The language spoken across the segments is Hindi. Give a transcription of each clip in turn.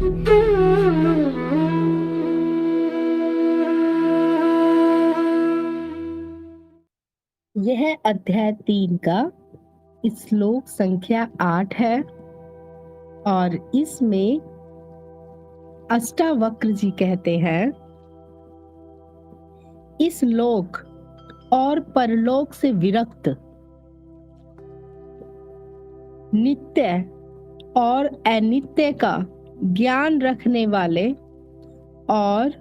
यह अध्याय 3 का श्लोक संख्या 8 है और इसमें अष्टावक्र जी कहते हैं, इस लोक और परलोक से विरक्त, नित्य और अनित्य का ज्ञान रखने वाले और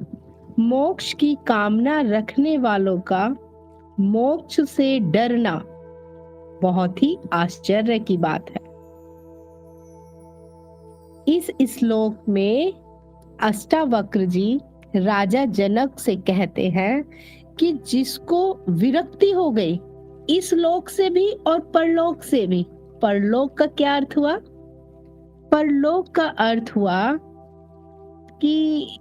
मोक्ष की कामना रखने वालों का मोक्ष से डरना बहुत ही आश्चर्य की बात है। इस श्लोक में अष्टावक्र जी राजा जनक से कहते हैं कि जिसको विरक्ति हो गई इस लोक से भी और परलोक से भी। परलोक का क्या अर्थ हुआ? परलोक का अर्थ हुआ कि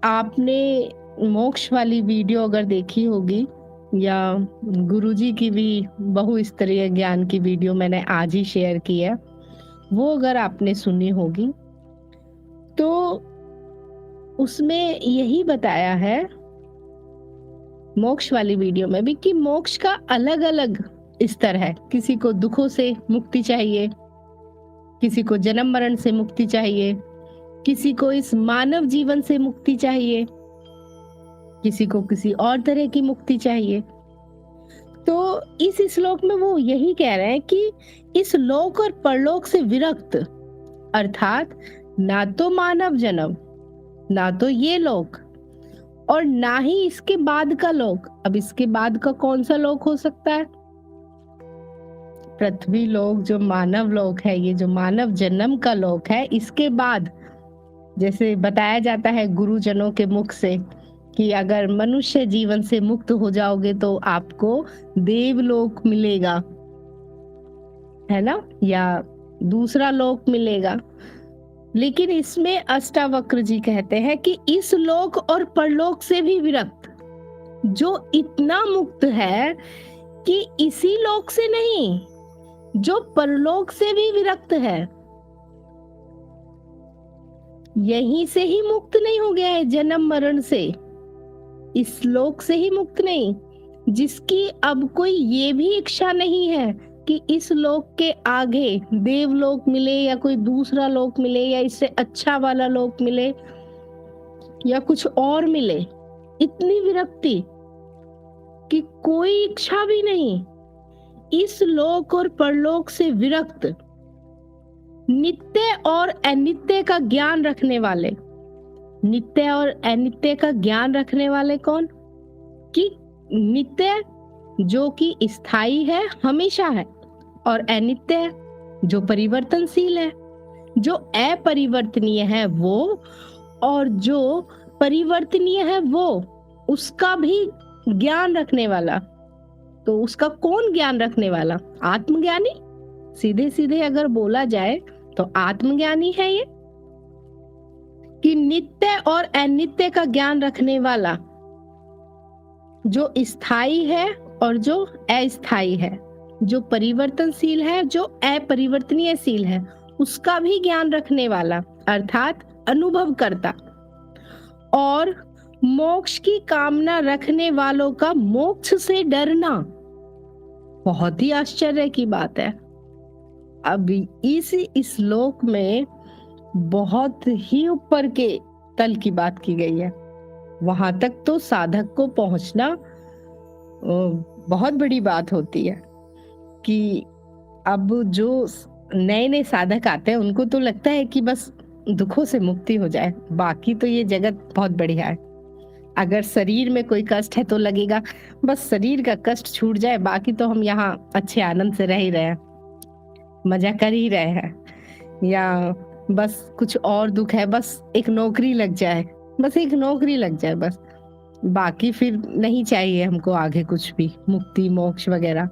आपने मोक्ष वाली वीडियो अगर देखी होगी या गुरुजी की भी बहुस्तरीय ज्ञान की वीडियो मैंने आज ही शेयर की है, वो अगर आपने सुनी होगी तो उसमें यही बताया है मोक्ष वाली वीडियो में भी कि मोक्ष का अलग अलग स्तर है। किसी को दुखों से मुक्ति चाहिए, किसी को जन्म मरण से मुक्ति चाहिए, किसी को इस मानव जीवन से मुक्ति चाहिए, किसी को किसी और तरह की मुक्ति चाहिए। तो इस श्लोक में वो यही कह रहे हैं कि इस लोक और परलोक से विरक्त, अर्थात ना तो मानव जन्म, ना तो ये लोक और ना ही इसके बाद का लोक। अब इसके बाद का कौन सा लोक हो सकता है? पृथ्वी लोक जो मानव लोक है, ये जो मानव जन्म का लोक है, इसके बाद जैसे बताया जाता है गुरुजनों के मुख से कि अगर मनुष्य जीवन से मुक्त हो जाओगे तो आपको देवलोक मिलेगा, है ना, या दूसरा लोक मिलेगा। लेकिन इसमें अष्टावक्र जी कहते हैं कि इस लोक और परलोक से भी विरक्त, जो इतना मुक्त है कि इसी लोक से नहीं, जो परलोक से भी विरक्त है, यहीं से ही मुक्त नहीं हो गया है जन्म मरण से, इस लोक से ही मुक्त नहीं, जिसकी अब कोई ये भी इच्छा नहीं है कि इस लोक के आगे देवलोक मिले या कोई दूसरा लोक मिले या इससे अच्छा वाला लोक मिले या कुछ और मिले। इतनी विरक्ति कि कोई इच्छा भी नहीं, इस लोक और परलोक से विरक्त, नित्य और अनित्य का ज्ञान रखने वाले। नित्य और अनित्य का ज्ञान रखने वाले कौन? कि नित्य जो कि स्थायी है, हमेशा है, और अनित्य जो परिवर्तनशील है, जो अपरिवर्तनीय है वो, और जो परिवर्तनीय है वो, उसका भी ज्ञान रखने वाला। तो उसका कौन ज्ञान रखने वाला? आत्मज्ञानी। सीधे सीधे अगर बोला जाए तो आत्मज्ञानी है ये, कि नित्य और अनित्य का ज्ञान रखने वाला, जो स्थायी है और जो अस्थायी है, जो परिवर्तनशील है, जो अपरिवर्तनीयशील है, उसका भी ज्ञान रखने वाला, अर्थात अनुभव करता, और मोक्ष की कामना रखने वालों का मोक्ष से डरना बहुत ही आश्चर्य की बात है। अब इस श्लोक में बहुत ही ऊपर के तल की बात की गई है। वहां तक तो साधक को पहुंचना बहुत बड़ी बात होती है कि अब जो नए नए साधक आते हैं उनको तो लगता है कि बस दुखों से मुक्ति हो जाए, बाकी तो ये जगत बहुत बढ़िया है। अगर शरीर में कोई कष्ट है तो लगेगा बस शरीर का कष्ट छूट जाए, बाकी तो हम यहाँ अच्छे आनंद से रह ही रहे हैं, मजा कर ही रहे हैं, या बस कुछ और दुख है, बस एक नौकरी लग जाए, बस एक नौकरी लग जाए, बस बाकी फिर नहीं चाहिए हमको आगे कुछ भी, मुक्ति मोक्ष वगैरह।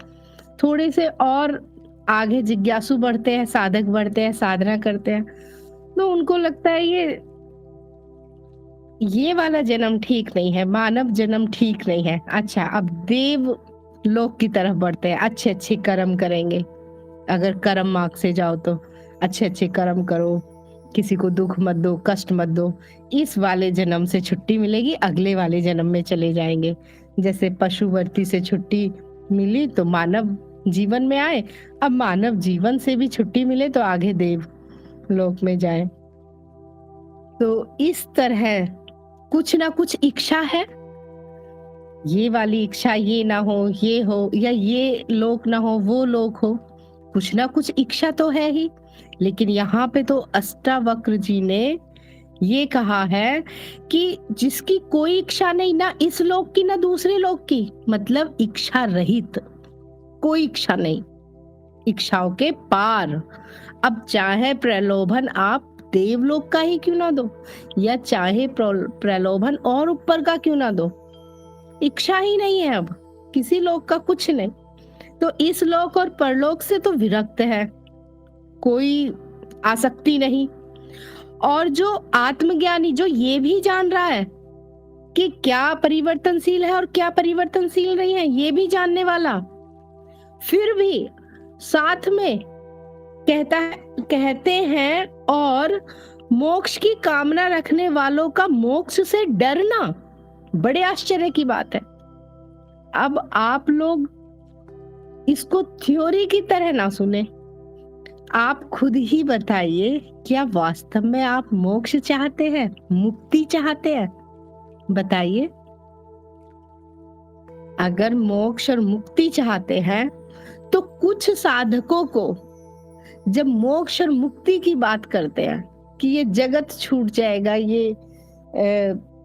थोड़े से और आगे जिज्ञासु बढ़ते हैं, साधक बढ़ते हैं, साधना करते हैं, तो उनको लगता है ये वाला जन्म ठीक नहीं है, मानव जन्म ठीक नहीं है। अच्छा, अब देव लोक की तरफ बढ़ते हैं, अच्छे अच्छे कर्म करेंगे। अगर कर्म मार्ग से जाओ तो अच्छे अच्छे कर्म करो, किसी को दुख मत दो, कष्ट मत दो, इस वाले जन्म से छुट्टी मिलेगी, अगले वाले जन्म में चले जाएंगे। जैसे पशुवर्ती से छुट्टी मिली तो मानव जीवन में आए, अब मानव जीवन से भी छुट्टी मिले तो आगे देव लोक में जाए। तो इस तरह कुछ ना कुछ इच्छा है, ये वाली इच्छा ये ना हो, ये हो, या ये लोक ना हो, वो लोक हो, कुछ ना कुछ इच्छा तो है ही। लेकिन यहाँ पे तो अष्टावक्र जी ने ये कहा है कि जिसकी कोई इच्छा नहीं, ना इस लोक की ना दूसरे लोक की, मतलब इच्छा रहित, कोई इच्छा नहीं, इच्छाओं के पार। अब चाहे प्रलोभन आप देवलोक का ही क्यों ना दो, या चाहे प्रलोभन और ऊपर का क्यों ना दो, इच्छा ही नहीं है अब किसी लोक का, कुछ नहीं। तो इस लोक और परलोक से तो विरक्त है, कोई आसक्ति नहीं। और जो आत्मज्ञानी, जो ये भी जान रहा है कि क्या परिवर्तनशील है और क्या परिवर्तनशील नहीं है, ये भी जानने वाला, फिर भी साथ में कहते हैं, और मोक्ष की कामना रखने वालों का मोक्ष से डरना बड़े आश्चर्य की बात है। अब आप लोग इसको थ्योरी की तरह ना सुने, आप खुद ही बताइए, क्या वास्तव में आप मोक्ष चाहते हैं, मुक्ति चाहते हैं? बताइए। अगर मोक्ष और मुक्ति चाहते हैं तो कुछ साधकों को जब मोक्ष और मुक्ति की बात करते हैं कि ये जगत छूट जाएगा, ये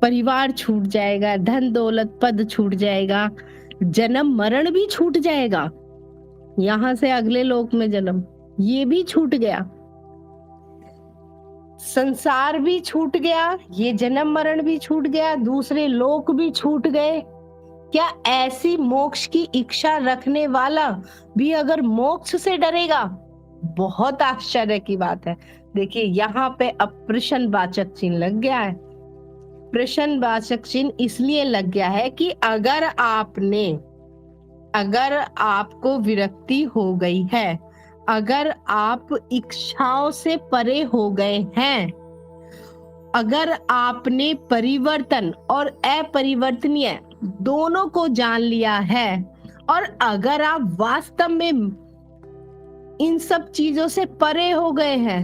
परिवार छूट जाएगा, धन दौलत पद छूट जाएगा, जन्म मरण भी छूट जाएगा, यहाँ से अगले लोक में जन्म ये भी छूट गया, संसार भी छूट गया, ये जन्म मरण भी छूट गया, दूसरे लोक भी छूट गए, क्या ऐसी मोक्ष की इच्छा रखने वाला भी अगर मोक्ष से डरेगा? बहुत आश्चर्य की बात है। देखिए यहाँ पे अब प्रश्नवाचक चिन्ह लग गया है। प्रश्नवाचक चिन्ह इसलिए लग गया है कि अगर आपको विरक्ति हो गई है, अगर आप इच्छाओं से परे हो गए हैं, अगर आपने परिवर्तन और अपरिवर्तनीय दोनों को जान लिया है, और अगर आप वास्तव में इन सब चीजों से परे हो गए हैं,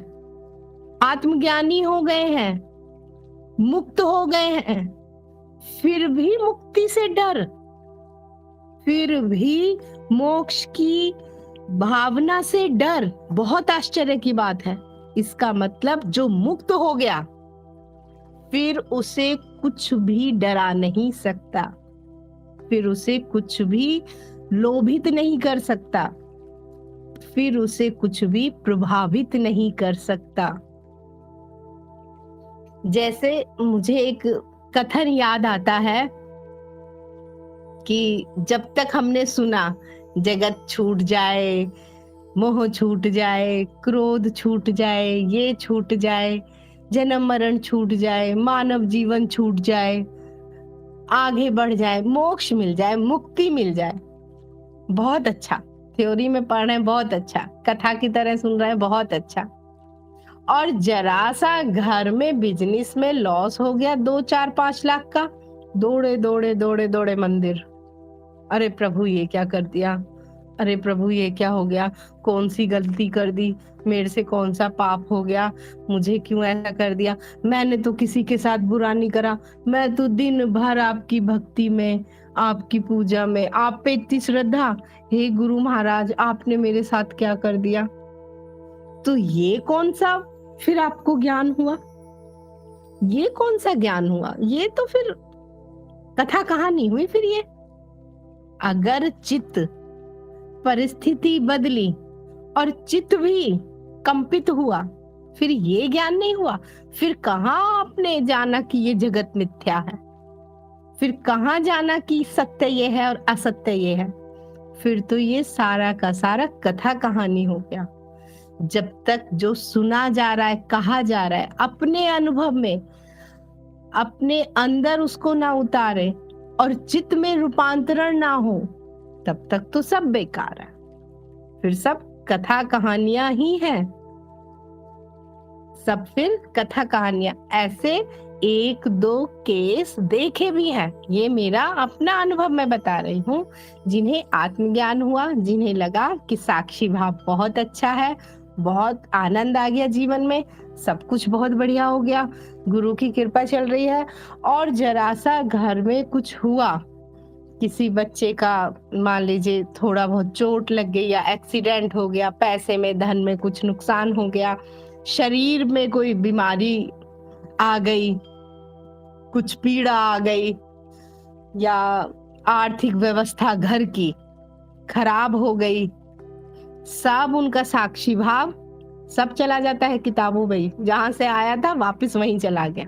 आत्मज्ञानी हो गए हैं, मुक्त हो गए हैं, फिर भी मुक्ति से डर, फिर भी मोक्ष की भावना से डर, बहुत आश्चर्य की बात है। इसका मतलब जो मुक्त हो गया फिर उसे कुछ भी डरा नहीं सकता, फिर उसे कुछ भी लोभित नहीं कर सकता, फिर उसे कुछ भी प्रभावित नहीं कर सकता। जैसे मुझे एक कथन याद आता है कि जब तक हमने सुना जगत छूट जाए, मोह छूट जाए, क्रोध छूट जाए, ये छूट जाए, जन्म मरण छूट जाए, मानव जीवन छूट जाए, आगे बढ़ जाए, मोक्ष मिल जाए, मुक्ति मिल जाए, बहुत अच्छा, थ्योरी में पढ़ रहे हैं, बहुत अच्छा, कथा की तरह सुन रहे हैं, बहुत अच्छा। और जरा सा घर में बिजनेस में लॉस हो गया 2-4-5 लाख का, दौड़े दौड़े दौड़े दौड़े मंदिर, अरे प्रभु ये क्या कर दिया, अरे प्रभु ये क्या हो गया, कौन सी गलती कर दी, मेरे से कौन सा पाप हो गया, मुझे क्यों ऐसा कर दिया, मैंने तो किसी के साथ बुरा नहीं करा, मैं तो दिन भर आपकी भक्ति में, आपकी पूजा में, आप पे इतनी श्रद्धा, हे गुरु महाराज आपने मेरे साथ क्या कर दिया। तो ये कौन सा फिर आपको ज्ञान हुआ, ये कौन सा ज्ञान हुआ, ये तो फिर कथा कहानी हुई। फिर ये अगर चित्त परिस्थिति बदली और चित्त भी कंपित हुआ, फिर ये ज्ञान नहीं हुआ। फिर कहाँ आपने जाना कि ये जगत मिथ्या है, फिर कहाँ जाना कि सत्य ये है और असत्य ये है, फिर तो ये सारा का सारा कथा कहानी हो गया। जब तक जो सुना जा रहा है, कहा जा रहा है, अपने अनुभव में अपने अंदर उसको ना उतारे और चित्त में रूपांतरण ना हो, तब तक तो सब बेकार है, फिर सब कथा कहानियां ही हैं। सब फिर कथा कहानियां, ऐसे एक दो केस देखे भी हैं। ये मेरा अपना अनुभव मैं बता रही हूँ। जिन्हें आत्मज्ञान हुआ, जिन्हें लगा कि साक्षी भाव बहुत अच्छा है, बहुत आनंद आ गया जीवन में, सब कुछ बहुत बढ़िया हो गया, गुरु की कृपा चल रही है, और जरा सा घर में कुछ हुआ, किसी बच्चे का मान लीजिए थोड़ा बहुत चोट लग गई या एक्सीडेंट हो गया, पैसे में धन में कुछ नुकसान हो गया, शरीर में कोई बीमारी आ गई, कुछ पीड़ा आ गई, या आर्थिक व्यवस्था घर की खराब हो गई, सब उनका साक्षी भाव सब चला जाता है किताबों में ही। जहां से आया था वापस वहीं चला गया,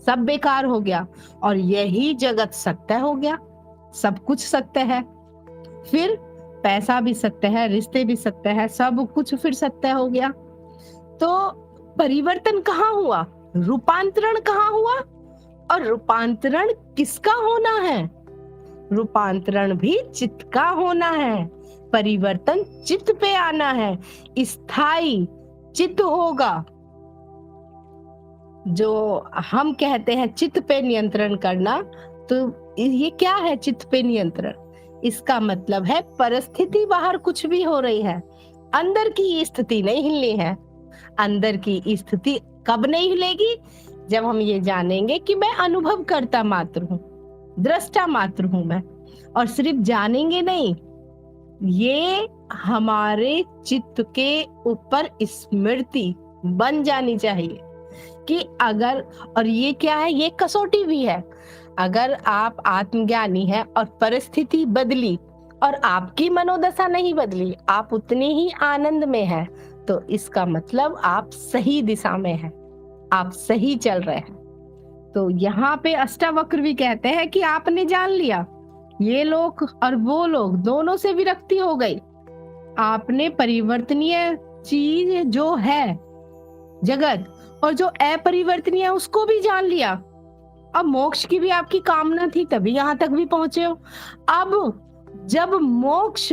सब बेकार हो गया, और यही जगत सत्य हो गया। सब कुछ सत्य है, फिर पैसा भी सत्य है, रिश्ते भी सत्य है, सब कुछ फिर सत्य हो गया। तो परिवर्तन कहाँ हुआ, रूपांतरण कहाँ हुआ, और रूपांतरण किसका होना है? रूपांतरण भी चित्त का होना है, परिवर्तन चित्त पे आना है, स्थायी चित्त होगा। जो हम कहते हैं चित्त पे नियंत्रण करना, तो ये क्या है चित्त पे नियंत्रण? इसका मतलब है परिस्थिति बाहर कुछ भी हो रही है, अंदर की स्थिति नहीं हिलनी है। अंदर की स्थिति कब नहीं हिलेगी? जब हम ये जानेंगे कि मैं अनुभव करता मात्र हूँ, दृष्टा मात्र हूँ मैं, और सिर्फ जानेंगे नहीं, ये हमारे चित्त के ऊपर स्मृति बन जानी चाहिए कि अगर, और ये क्या है, ये कसौटी भी है, अगर आप आत्मज्ञानी हैं और परिस्थिति बदली और आपकी मनोदशा नहीं बदली, आप उतने ही आनंद में हैं, तो इसका मतलब आप सही दिशा में हैं, आप सही चल रहे हैं। तो यहाँ पे अष्टावक्र भी कहते हैं कि आपने जान लिया, ये लोग और वो लोग दोनों से विरक्ति हो गई, आपने परिवर्तनीय चीज जो है जगत और जो अपरिवर्तनीय है उसको भी जान लिया। अब मोक्ष की भी आपकी कामना थी, तभी यहाँ तक भी पहुंचे हो। अब जब मोक्ष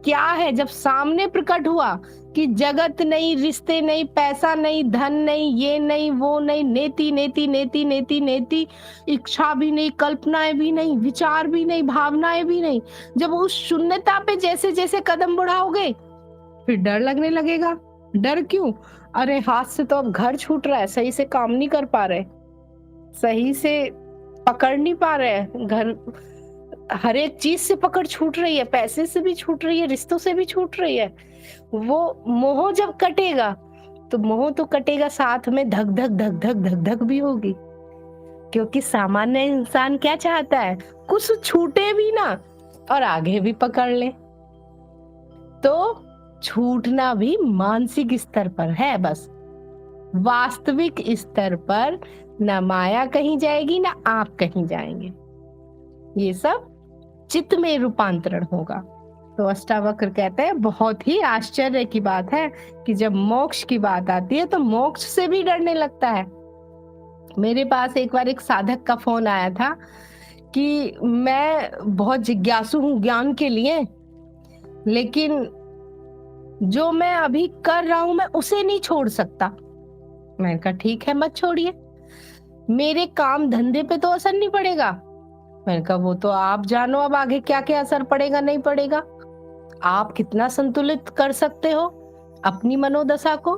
क्या है, जब सामने प्रकट हुआ कि जगत नहीं, रिश्ते नहीं, पैसा नहीं, धन नहीं, ये नहीं, वो नहीं, नेति नेति नेति नेति नेति, इच्छा भी नहीं, कल्पनाएं भी नहीं, विचार भी नहीं, भावनाएं भी नहीं, जब उस शून्यता पे जैसे जैसे कदम बढ़ाओगे, फिर डर लगने लगेगा। डर क्यों? अरे हाथ से तो अब घर छूट रहा है, सही से काम नहीं कर पा रहे, सही से पकड़ नहीं पा रहे हैं, घर हर एक चीज से पकड़ छूट रही है, पैसे से भी छूट रही है, रिश्तों से भी छूट रही है। वो मोह जब कटेगा, तो मोह तो कटेगा, साथ में धक धक धक धक धक धक भी होगी, क्योंकि सामान्य इंसान क्या चाहता है, कुछ छूटे भी ना और आगे भी पकड़ ले। तो छूटना भी मानसिक स्तर पर है, बस वास्तविक स्तर पर न माया कहीं जाएगी, ना आप कहीं जाएंगे, ये सब चित्त में रूपांतरण होगा। तो अष्टावक्र कहते हैं बहुत ही आश्चर्य की बात है कि जब मोक्ष की बात आती है तो मोक्ष से भी डरने लगता है। मेरे पास एक बार एक साधक का फोन आया था कि मैं बहुत जिज्ञासु हूँ ज्ञान के लिए, लेकिन जो मैं अभी कर रहा हूं मैं उसे नहीं छोड़ सकता। मैंने कहा ठीक है, मत छोड़िए, मेरे काम धंधे पे तो असर नहीं पड़ेगा। मैंने कहा वो तो आप जानो, अब आगे क्या क्या असर पड़ेगा नहीं पड़ेगा, आप कितना संतुलित कर सकते हो अपनी मनोदशा को।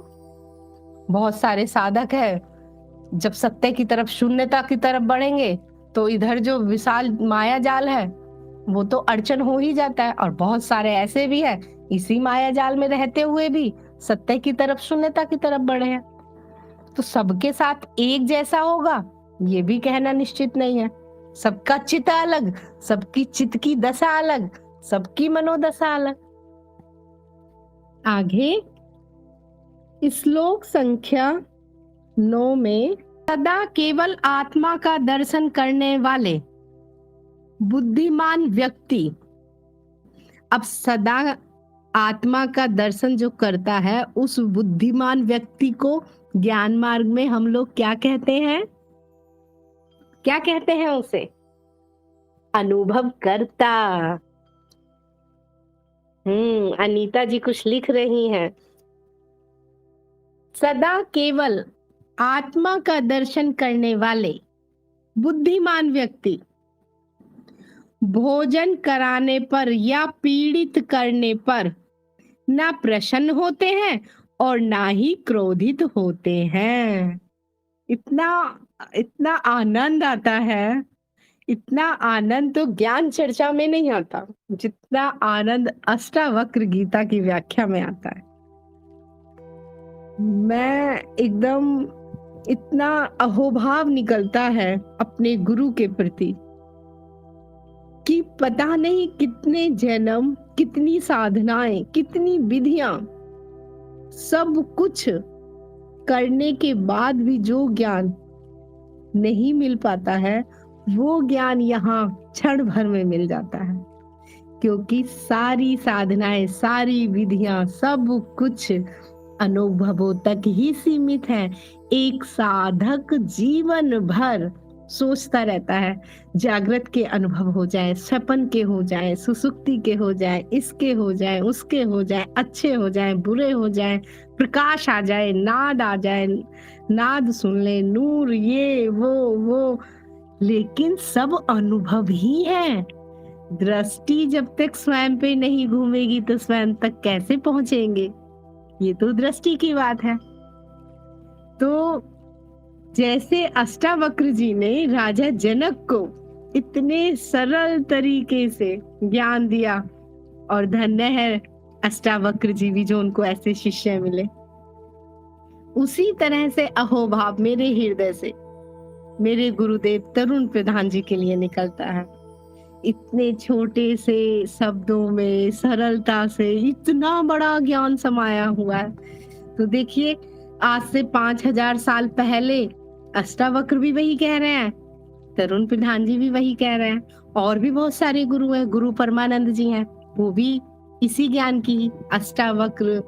बहुत सारे साधक है, जब सत्य की तरफ, शून्यता की तरफ बढ़ेंगे तो इधर जो विशाल माया जाल है वो तो अड़चन हो ही जाता है, और बहुत सारे ऐसे भी है इसी माया जाल में रहते हुए भी सत्य की तरफ, शून्यता की तरफ बढ़े हैं। तो सबके साथ एक जैसा होगा ये भी कहना निश्चित नहीं है, सबका चित्त अलग, सबकी चित्त की दशा अलग, सबकी मनोदशा अलग। आगे श्लोक संख्या 9 में, सदा केवल आत्मा का दर्शन करने वाले बुद्धिमान व्यक्ति। अब सदा आत्मा का दर्शन जो करता है उस बुद्धिमान व्यक्ति को ज्ञान मार्ग में हम लोग क्या कहते हैं? क्या कहते हैं उसे? अनुभव करता। अनीता जी कुछ लिख रही हैं। सदा केवल आत्मा का दर्शन करने वाले बुद्धिमान व्यक्ति भोजन कराने पर या पीड़ित करने पर ना प्रसन्न होते हैं और ना ही क्रोधित होते हैं। इतना इतना आनंद आता है, इतना आनंद तो ज्ञान चर्चा में नहीं आता, जितना आनंद अष्टावक्र गीता की व्याख्या में आता है। मैं एकदम इतना अहोभाव निकलता है अपने गुरु के प्रति कि पता नहीं कितने जन्म, कितनी साधनाएं, कितनी विधियां, सब कुछ करने के बाद भी जो ज्ञान नहीं मिल पाता है, वो ज्ञान यहाँ क्षण भर में मिल जाता है। क्योंकि सारी साधनाएं, सारी विधियां, सब कुछ अनुभवों तक ही सीमित है। एक साधक जीवन भर सोचता रहता है, जागृत के अनुभव हो जाए, सपन के हो जाए, सुसुप्ति के हो जाए, इसके हो जाए, उसके हो जाए, अच्छे हो जाए, बुरे हो जाए, प्रकाश आ जाए, नाद आ जाए, नाद सुन ले, नूर, ये वो, लेकिन सब अनुभव ही है। दृष्टि जब तक स्वयं पे नहीं घूमेगी तो स्वयं तक कैसे पहुंचेंगे? ये तो दृष्टि की बात है। तो जैसे अष्टावक्र जी ने राजा जनक को इतने सरल तरीके से ज्ञान दिया, और धन्य है अष्टावक्र जी भी जो उनको ऐसे शिष्य मिले, उसी तरह से अहोभाव मेरे हृदय से मेरे गुरुदेव तरुण प्रधान जी के लिए निकलता है। इतने छोटे से शब्दों में सरलता से इतना बड़ा ज्ञान समाया हुआ है। तो देखिए, आज से 5000 साल पहले अष्टावक्र भी वही कह रहे हैं, तरुण प्रधान जी भी वही कह रहे हैं, और भी बहुत सारे गुरु हैं। गुरु परमानंद जी हैं, वो भी इसी ज्ञान की अष्टावक्र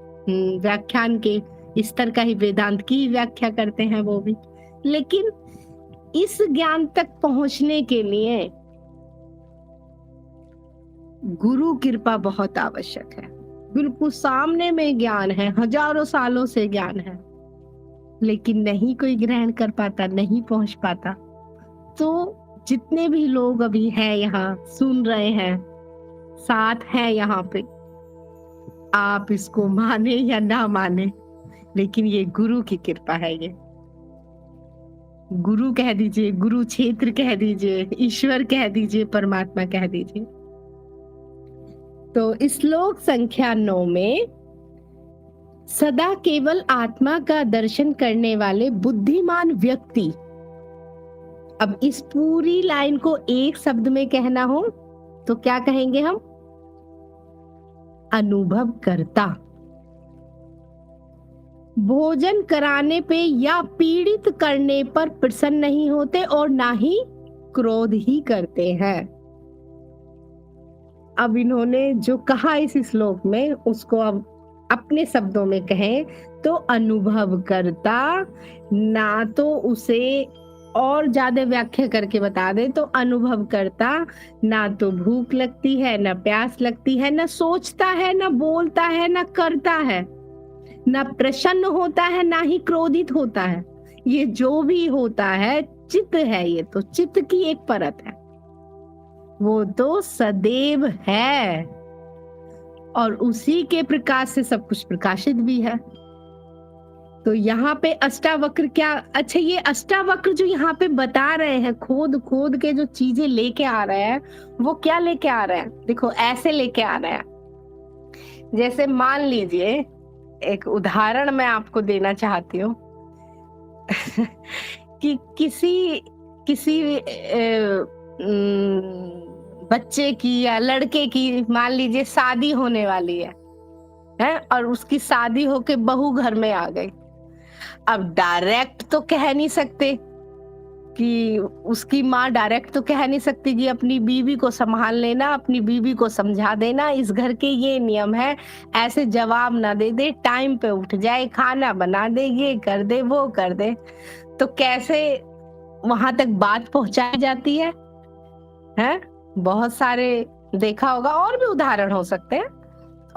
व्याख्यान के स्तर का ही वेदांत की व्याख्या करते हैं वो भी। लेकिन इस ज्ञान तक पहुंचने के लिए गुरु कृपा बहुत आवश्यक है। बिल्कुल सामने में ज्ञान है, हजारों सालों से ज्ञान है, लेकिन नहीं कोई ग्रहण कर पाता, नहीं पहुंच पाता। तो जितने भी लोग अभी हैं यहाँ, सुन रहे हैं, साथ हैं यहाँ पे, आप इसको माने या ना माने, लेकिन ये गुरु की कृपा है। ये गुरु कह दीजिए, गुरु क्षेत्र कह दीजिए, ईश्वर कह दीजिए, परमात्मा कह दीजिए। तो श्लोक संख्या 9 में सदा केवल आत्मा का दर्शन करने वाले बुद्धिमान व्यक्ति, अब इस पूरी लाइन को एक शब्द में कहना हो तो क्या कहेंगे हम? अनुभव करता। भोजन कराने पे या पीड़ित करने पर प्रसन्न नहीं होते और ना ही क्रोध ही करते हैं। अब इन्होंने जो कहा इस श्लोक में, उसको अब अपने शब्दों में कहें तो अनुभव करता, ना तो उसे और ज्यादा व्याख्या करके बता दे तो अनुभव करता ना तो भूख लगती है, ना प्यास लगती है, ना सोचता है, ना बोलता है, ना करता है, ना प्रसन्न होता है, ना ही क्रोधित होता है। ये जो भी होता है चित्त है, ये तो चित्त की एक परत है, वो तो सदैव है और उसी के प्रकाश से सब कुछ प्रकाशित भी है। तो यहाँ पे अष्टावक्र क्या, अच्छा ये अष्टावक्र जो यहाँ पे बता रहे हैं, खोद खोद के जो चीजें लेके आ रहे हैं, वो क्या लेके आ रहे हैं? देखो ऐसे लेके आ रहे हैं, जैसे मान लीजिए, एक उदाहरण मैं आपको देना चाहती हूँ कि किसी बच्चे की या लड़के की मान लीजिए शादी होने वाली है, और उसकी शादी होके बहू घर में आ गई। अब डायरेक्ट तो कह नहीं सकते कि उसकी माँ डायरेक्ट तो कह नहीं सकती कि अपनी बीवी को संभाल लेना, अपनी बीवी को समझा देना, इस घर के ये नियम है, ऐसे जवाब ना दे दे, टाइम पे उठ जाए, खाना बना दे, ये कर दे, वो कर दे। तो कैसे वहां तक बात पहुंचाई जाती है? बहुत सारे देखा होगा, और भी उदाहरण हो सकते हैं,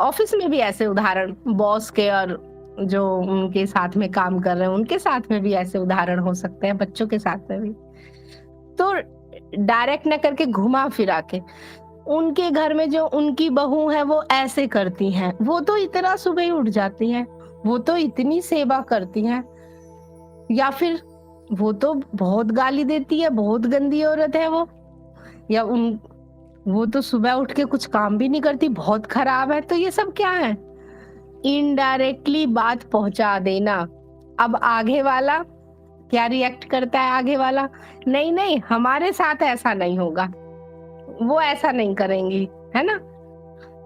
ऑफिस में भी ऐसे उदाहरण बॉस के और जो उनके साथ में काम कर रहे हैं उनके साथ में भी ऐसे उदाहरण हो सकते हैं, बच्चों के साथ में भी। तो डायरेक्ट ना करके घुमा फिरा के, उनके घर में जो उनकी बहू है वो ऐसे करती हैं, वो तो इतना सुबह ही उठ जाती हैं, वो तो इतनी सेवा करती हैं, या फिर वो तो बहुत गाली देती है, बहुत गंदी औरत है वो, या वो तो सुबह उठ के कुछ काम भी नहीं करती, बहुत खराब है। तो ये सब क्या है? इनडायरेक्टली बात पहुंचा देना। अब आगे वाला क्या रिएक्ट करता है? आगे वाला, नहीं नहीं हमारे साथ ऐसा नहीं होगा, वो ऐसा नहीं करेंगी, है ना,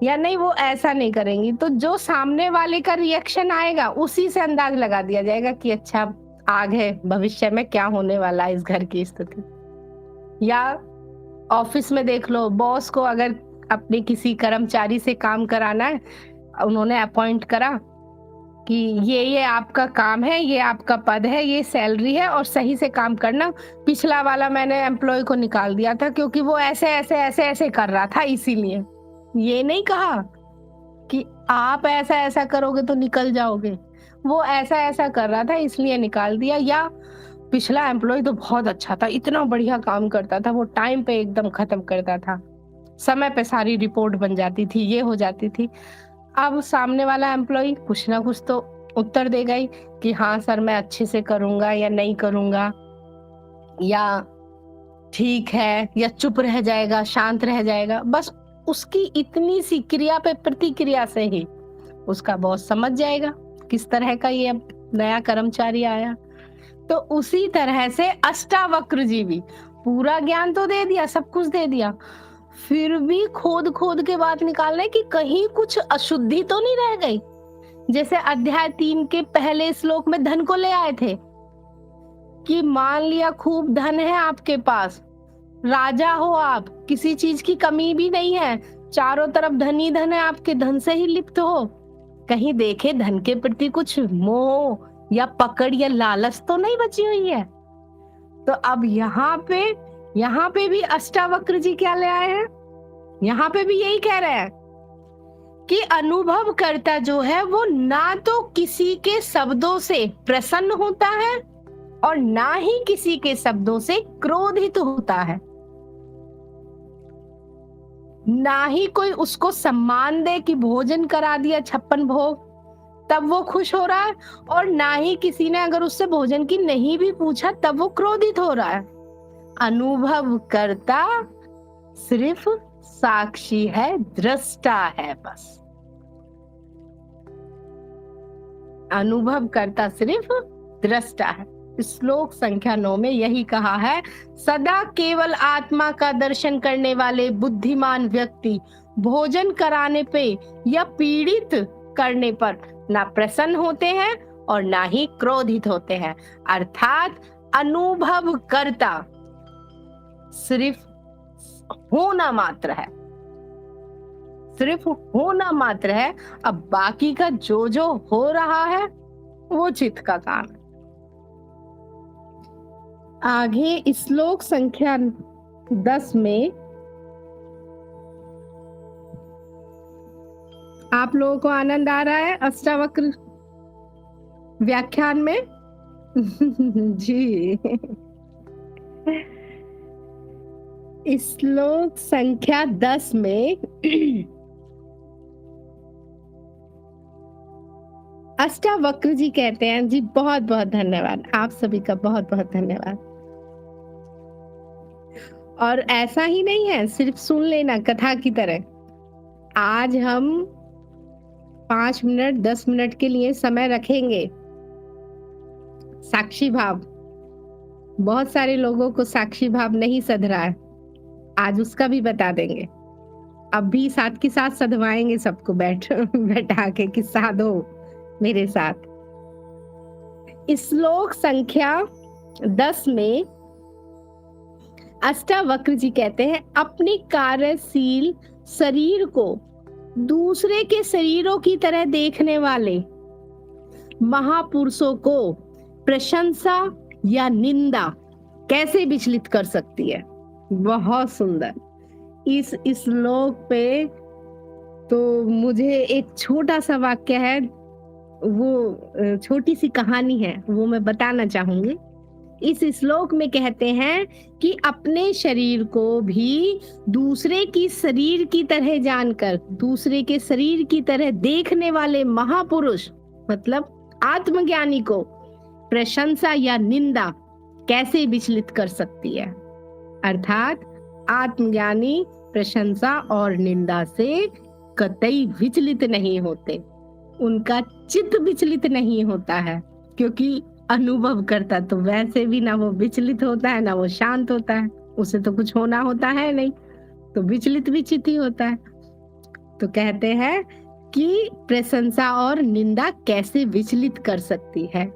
या नहीं वो ऐसा नहीं करेंगी। तो जो सामने वाले का रिएक्शन आएगा उसी से अंदाज लगा दिया जाएगा कि अच्छा आगे भविष्य में क्या होने वाला है इस घर की स्थिति। या ऑफिस में देख लो, बॉस को अगर अपने किसी कर्मचारी से काम कराना है, उन्होंने अपॉइंट करा कि ये आपका काम है, ये आपका पद है, ये सैलरी है और सही से काम करना। पिछला वाला मैंने एम्प्लॉय को निकाल दिया था क्योंकि वो ऐसे ऐसे ऐसे ऐसे कर रहा था, इसीलिए। ये नहीं कहा कि आप ऐसा ऐसा करोगे तो निकल जाओगे, वो ऐसा ऐसा कर रहा था इसलिए निकाल दिया। या पिछला एम्प्लॉय तो बहुत अच्छा था, इतना बढ़िया काम करता था, वो टाइम पे एकदम खत्म करता था, समय पे सारी रिपोर्ट बन जाती थी, ये हो जाती थी। अब सामने वाला एम्प्लॉय कुछ ना कुछ तो उत्तर देगा ही कि हाँ सर मैं अच्छे से करूंगा या नहीं करूंगा, या ठीक है, या चुप रह जाएगा, शांत रह जाएगा। बस उसकी इतनी सी क्रिया पे प्रतिक्रिया से ही उसका बॉस समझ जाएगा किस तरह का ये नया कर्मचारी आया। तो उसी तरह से अष्टावक्र जी भी पूरा ज्ञान तो दे दिया, सब कुछ दे दिया, फिर भी खोद खोद के बात निकाल रहे कि कहीं कुछ अशुद्धि तो नहीं रह गई। जैसे अध्याय 3 के पहले श्लोक में धन को ले आए थे कि मान लिया खूब धन है आपके पास, राजा हो आप, किसी चीज की कमी भी नहीं है, चारों तरफ धन ही धन है, आपके धन से ही लिप्त हो, कहीं देखे धन के प्रति कुछ मोह या पकड़ या लालच तो नहीं बची हुई है। तो अब यहाँ पे भी अष्टावक्र जी क्या ले आए हैं? यहाँ पे भी यही कह रहे हैं कि अनुभव करता जो है वो ना तो किसी के शब्दों से प्रसन्न होता है और ना ही किसी के शब्दों से क्रोधित होता है, ना ही कोई उसको सम्मान दे कि भोजन करा दिया 56 भोग तब वो खुश हो रहा है, और ना ही किसी ने अगर उससे भोजन की नहीं भी पूछा तब वो क्रोधित हो रहा है। अनुभव करता सिर्फ साक्षी है, दृष्टा है, बस अनुभव करता सिर्फ दृष्टा है। श्लोक संख्या 9 में यही कहा है, सदा केवल आत्मा का दर्शन करने वाले बुद्धिमान व्यक्ति भोजन कराने पे या पीड़ित करने पर ना प्रसन्न होते हैं और ना ही क्रोधित होते हैं। अर्थात अनुभव करता सिर्फ होना मात्र है, सिर्फ होना मात्र है। अब बाकी का जो हो रहा है वो चित्त का काम है। आगे श्लोक संख्या 10 में आप लोगों को आनंद आ रहा है अष्टावक्र व्याख्यान में? जी। श्लोक संख्या 10 में अष्टावक्र जी कहते हैं, जी बहुत बहुत धन्यवाद, आप सभी का बहुत बहुत धन्यवाद। और ऐसा ही नहीं है सिर्फ सुन लेना कथा की तरह, आज हम 5 मिनट 10 मिनट के लिए समय रखेंगे। साक्षी भाव, बहुत सारे लोगों को साक्षी भाव नहीं सध रहा है, आज उसका भी बता देंगे। अब भी साथ के साथ सधवाएंगे सबको बैठा के कि साधो मेरे साथ। श्लोक संख्या 10 में अष्टावक्र जी कहते हैं, अपने कार्यशील शरीर को दूसरे के शरीरों की तरह देखने वाले महापुरुषों को प्रशंसा या निंदा कैसे विचलित कर सकती है। बहुत सुंदर। इस श्लोक पे तो मुझे एक छोटा सा वाक्य है वो छोटी सी कहानी है, वो मैं बताना चाहूंगी। इस श्लोक में कहते हैं कि अपने शरीर को भी दूसरे की शरीर की तरह जानकर, दूसरे के शरीर की तरह देखने वाले महापुरुष मतलब आत्मज्ञानी को प्रशंसा या निंदा कैसे विचलित कर सकती है। अर्थात आत्मज्ञानी प्रशंसा और निंदा से कतई विचलित नहीं होते, उनका चित्त विचलित नहीं होता है, क्योंकि अनुभव करता तो वैसे भी ना वो विचलित होता है ना वो शांत होता है, उसे तो कुछ होना होता है नहीं, तो विचलित भी चित्त ही होता है। तो कहते हैं कि प्रशंसा और निंदा कैसे विचलित कर सकती है।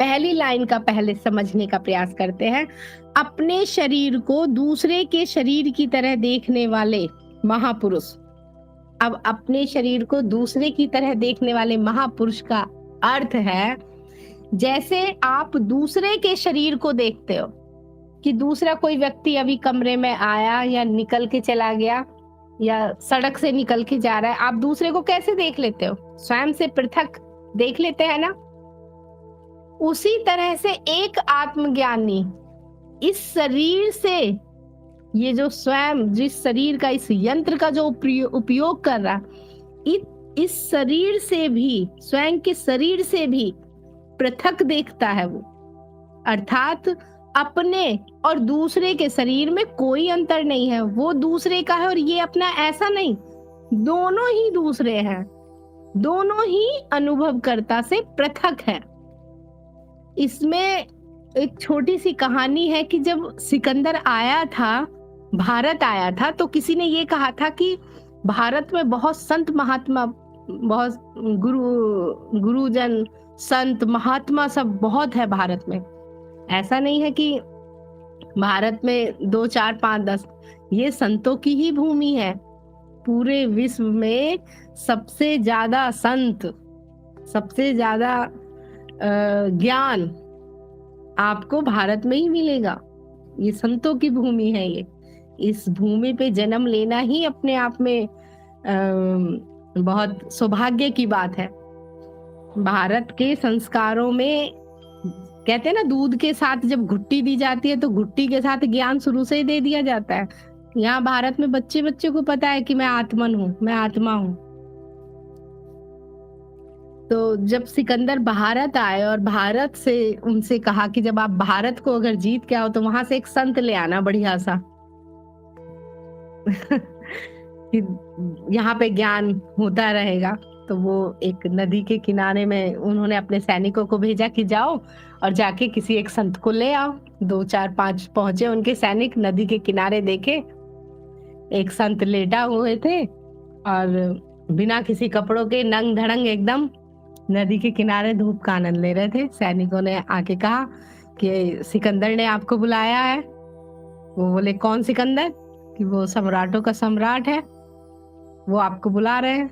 पहली लाइन का पहले समझने का प्रयास करते हैं। अपने शरीर को दूसरे के शरीर की तरह देखने वाले महापुरुष। अब अपने शरीर को दूसरे की तरह देखने वाले महापुरुष का अर्थ है जैसे आप दूसरे के शरीर को देखते हो कि दूसरा कोई व्यक्ति अभी कमरे में आया या निकल के चला गया या सड़क से निकल के जा रहा है, आप दूसरे को कैसे देख लेते हो? स्वयं से पृथक देख लेते हैं ना। उसी तरह से एक आत्मज्ञानी इस शरीर से, ये जो स्वयं जिस शरीर का, इस यंत्र का जो उपयोग कर रहा, इस शरीर से भी, स्वयं के शरीर से भी पृथक देखता है वो। अर्थात अपने और दूसरे के शरीर में कोई अंतर नहीं है, वो दूसरे का है और ये अपना, ऐसा नहीं, दोनों ही दूसरे हैं, दोनों ही अनुभवकर्ता से पृथक है। इसमें एक छोटी सी कहानी है कि जब सिकंदर आया था, भारत आया था, तो किसी ने ये कहा था कि भारत में बहुत संत महात्मा, बहुत गुरुजन, संत महात्मा सब बहुत है भारत में। ऐसा नहीं है कि भारत में 2 4 5 10, ये संतों की ही भूमि है। पूरे विश्व में सबसे ज्यादा संत, सबसे ज्यादा ज्ञान आपको भारत में ही मिलेगा। ये संतों की भूमि है। ये, इस भूमि पे जन्म लेना ही अपने आप में बहुत सौभाग्य की बात है। भारत के संस्कारों में कहते हैं ना, दूध के साथ जब घुट्टी दी जाती है तो घुट्टी के साथ ज्ञान शुरू से ही दे दिया जाता है। यहाँ भारत में बच्चे बच्चे को पता है कि मैं आत्मन हूँ, मैं आत्मा हूँ। तो जब सिकंदर भारत आए और भारत से उनसे कहा कि जब आप भारत को अगर जीत के आओ तो वहां से एक संत ले आना बढ़िया सा कि यहाँ पे ज्ञान होता रहेगा। तो वो एक नदी के किनारे में उन्होंने अपने सैनिकों को भेजा कि जाओ और जाके किसी एक संत को ले आओ। 2 4 5 पहुंचे उनके सैनिक, नदी के किनारे देखे एक संत लेटा हुए थे और बिना किसी कपड़ों के नंग धड़ंग एकदम नदी के किनारे धूप का आनंद ले रहे थे। सैनिकों ने आके कहा कि सिकंदर ने आपको बुलाया है। वो बोले कौन सिकंदर? कि वो सम्राटों का सम्राट है, वो आपको बुला रहे हैं।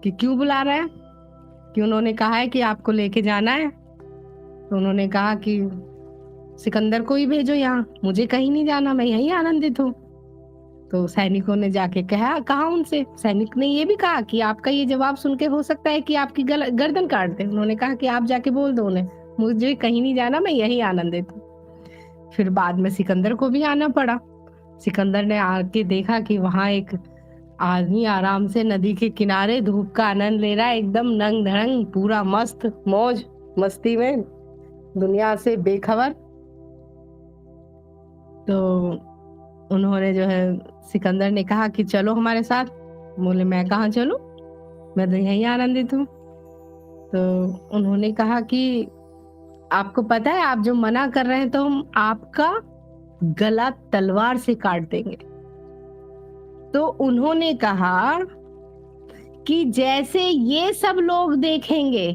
कि क्यों बुला रहे हैं? कि उन्होंने कहा है कि आपको लेके जाना है। तो उन्होंने कहा कि सिकंदर को ही भेजो यहाँ, मुझे कहीं नहीं जाना, मैं यहीं आनंदित हूँ। तो सैनिकों ने जाके कहा उनसे। सैनिक ने ये भी कहा कि आपका ये जवाब सुन के हो सकता है कि आपकी गर्दन काट दे। उन्होंने कहा कि आप जाके बोल दो उन्हें, मुझे कहीं नहीं जाना, मैं यहीं आनंदित हूँ। फिर बाद में सिकंदर को भी आना पड़ा। सिकंदर ने आके देखा कि वहां एक आदमी आराम से नदी के किनारे धूप का आनंद ले रहा है, एकदम नंग धड़ंग, पूरा मस्त, मौज मस्ती में, दुनिया से बेखबर। तो उन्होंने जो है, सिकंदर ने कहा कि चलो हमारे साथ। बोले मैं कहाँ चलूं, मैं तो यहीं आनंदित हूँ। तो उन्होंने कहा कि आपको पता है आप जो मना कर रहे हैं तो हम आपका गला तलवार से काट देंगे। तो उन्होंने कहा कि जैसे ये सब लोग देखेंगे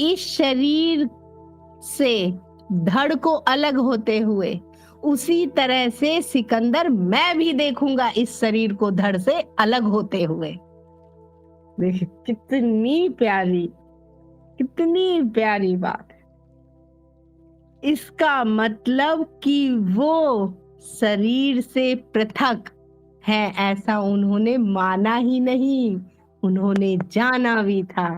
इस शरीर से धड़ को अलग होते हुए, उसी तरह से सिकंदर मैं भी देखूंगा इस शरीर को धड़ से अलग होते हुए। देखिए कितनी प्यारी बात है। इसका मतलब कि वो शरीर से पृथक है ऐसा उन्होंने माना ही नहीं, उन्होंने जाना भी था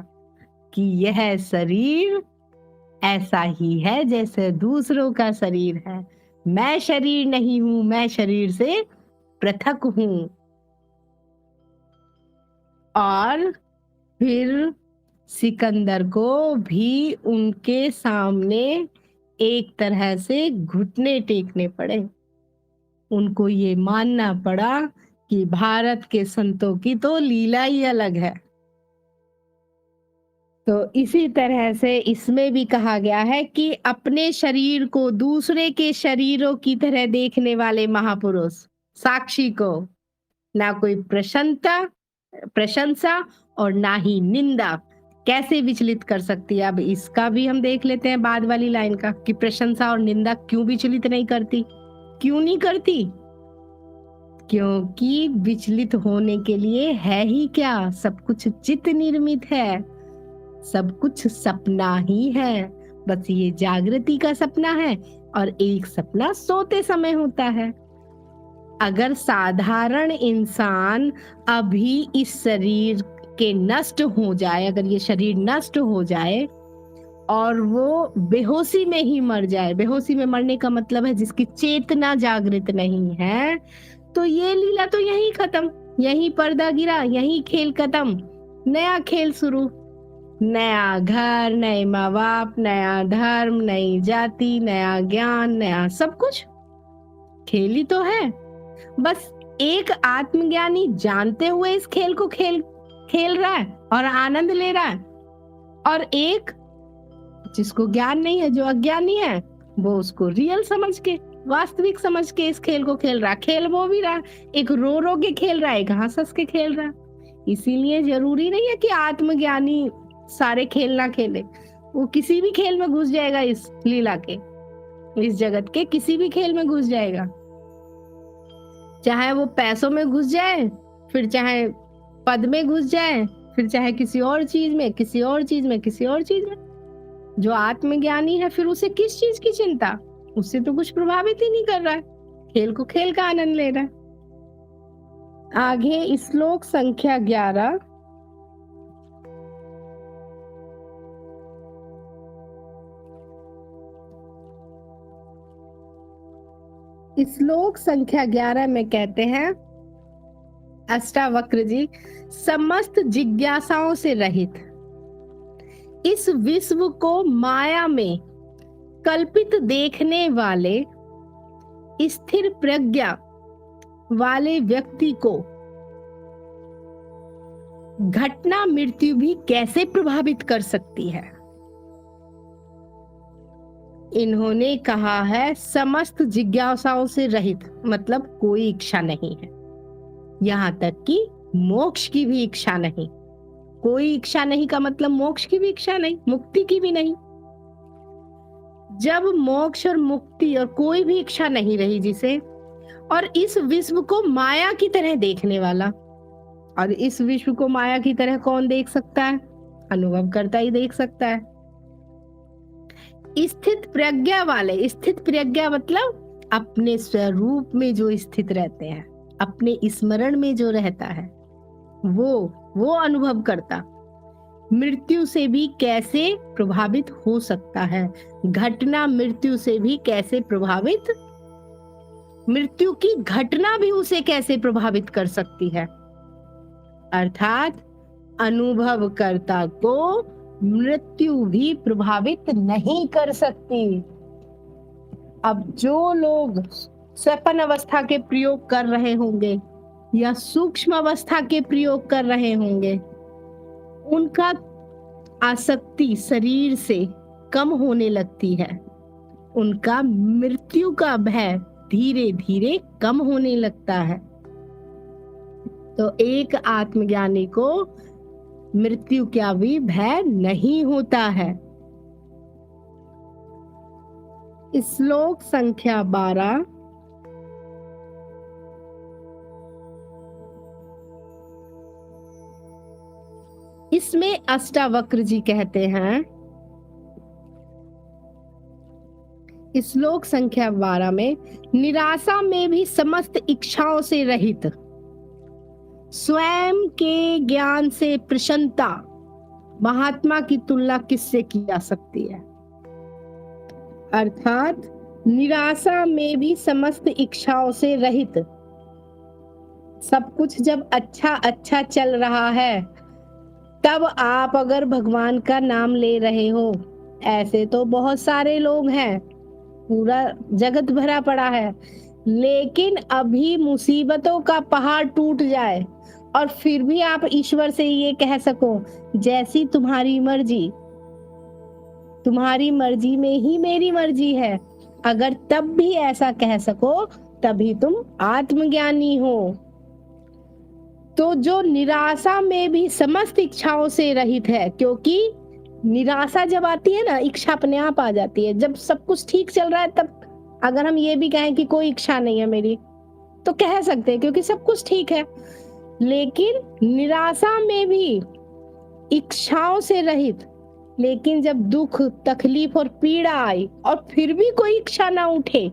कि यह शरीर ऐसा ही है जैसे दूसरों का शरीर है। मैं शरीर नहीं हूं, मैं शरीर से पृथक हूं। और फिर सिकंदर को भी उनके सामने एक तरह से घुटने टेकने पड़े। उनको ये मानना पड़ा कि भारत के संतों की तो लीला ही अलग है। तो इसी तरह से इसमें भी कहा गया है कि अपने शरीर को दूसरे के शरीरों की तरह देखने वाले महापुरुष साक्षी को ना कोई प्रशंसा और ना ही निंदा कैसे विचलित कर सकती है। अब इसका भी हम देख लेते हैं बाद वाली लाइन का, कि प्रशंसा और निंदा क्यों विचलित नहीं करती। क्यों नहीं करती? क्योंकि विचलित होने के लिए है ही क्या, सब कुछ चित्त निर्मित है, सब कुछ सपना ही है। बस ये जागृति का सपना है और एक सपना सोते समय होता है। अगर साधारण इंसान अभी इस शरीर के नष्ट हो जाए, अगर ये शरीर नष्ट हो जाए और वो बेहोशी में ही मर जाए, बेहोशी में मरने का मतलब है जिसकी चेतना जागृत नहीं है, तो ये लीला तो यहीं खत्म, यहीं पर्दा गिरा, यहीं खेल खत्म, नया खेल शुरू। नया घर, नए माँ बाप, नया धर्म, नई जाति, नया ज्ञान, नया सब कुछ खेल ही तो है। बस एक आत्मज्ञानी जानते हुए इस खेल को खेल रहा है और आनंद ले रहा है, और एक जिसको ज्ञान नहीं है, जो अज्ञानी है, वो उसको रियल समझ के, वास्तविक समझ के इस खेल को खेल रहा। खेल वो भी रहा, एक रो रो के खेल रहा है, एक हंस हंस के खेल रहा। इसीलिए जरूरी नहीं है कि आत्मज्ञानी सारे खेल ना खेले, वो किसी भी खेल में घुस जाएगा, इस लीला के, इस जगत के किसी भी खेल में घुस जाएगा। चाहे वो पैसों में घुस जाए, फिर चाहे पद में घुस जाए, फिर चाहे किसी और चीज में, किसी और चीज में, किसी और चीज में। जो आत्मज्ञानी है फिर उसे किस चीज की चिंता, उससे तो कुछ प्रभावित ही नहीं कर रहा है, खेल को खेल का आनंद ले रहा है। आगे श्लोक संख्या 11। श्लोक संख्या 11 में कहते हैं अष्टावक्र जी, समस्त जिज्ञासाओं से रहित इस विश्व को माया में कल्पित देखने वाले स्थिर प्रज्ञा वाले व्यक्ति को घटना मृत्यु भी कैसे प्रभावित कर सकती है। इन्होंने कहा है समस्त जिज्ञासाओं से रहित, मतलब कोई इच्छा नहीं है, यहाँ तक कि मोक्ष की भी इच्छा नहीं। कोई इच्छा नहीं का मतलब मोक्ष की भी इच्छा नहीं, मुक्ति की भी नहीं। जब मोक्ष और मुक्ति और कोई भी इच्छा नहीं रही जिसे, और इस विश्व को माया की तरह देखने वाला, और इस विश्व को माया की तरह कौन देख सकता है? अनुभव करता ही देख सकता है। स्थित प्रज्ञा वाले, स्थित प्रज्ञा मतलब अपने स्वरूप में जो स्थित रहते हैं, अपने स्मरण में जो रहता है, वो अनुभव करता मृत्यु से भी कैसे प्रभावित हो सकता है, घटना मृत्यु से भी कैसे प्रभावित, मृत्यु की घटना भी उसे कैसे प्रभावित कर सकती है। अर्थात अनुभवकर्ता को मृत्यु भी प्रभावित नहीं कर सकती। अब जो लोग स्वप्न अवस्था के प्रयोग कर रहे होंगे या सूक्ष्म अवस्था के प्रयोग कर रहे होंगे, उनका आसक्ति शरीर से कम होने लगती है, उनका मृत्यु का भय धीरे धीरे कम होने लगता है। तो एक आत्मज्ञानी को मृत्यु का भी भय नहीं होता है। श्लोक संख्या 12। इसमें अष्टावक्र जी कहते हैं, श्लोक संख्या 12 में, निराशा में भी समस्त इच्छाओं से रहित, स्वयं के ज्ञान से प्रसन्नता महात्मा की तुलना किससे की जा सकती है? अर्थात निराशा में भी समस्त इच्छाओं से रहित। सब कुछ जब अच्छा अच्छा चल रहा है, तब आप अगर भगवान का नाम ले रहे हो, ऐसे तो बहुत सारे लोग हैं, पूरा जगत भरा पड़ा है, लेकिन अभी मुसीबतों का पहाड़ टूट जाए और फिर भी आप ईश्वर से ये कह सको, जैसी तुम्हारी मर्जी, तुम्हारी मर्जी में ही मेरी मर्जी है, अगर तब भी ऐसा कह सको, तभी तुम आत्मज्ञानी हो। तो जो निराशा में भी समस्त इच्छाओं से रहित है, क्योंकि निराशा जब आती है ना, इच्छा अपने आप आ जाती है। जब सब कुछ ठीक चल रहा है, तब अगर हम ये भी कहें कि कोई इच्छा नहीं है मेरी, तो कह सकते हैं क्योंकि सब कुछ ठीक है। लेकिन निराशा में भी इच्छाओं से रहित, लेकिन जब दुख, तकलीफ और पीड़ा आई और फिर भी कोई इच्छा ना उठे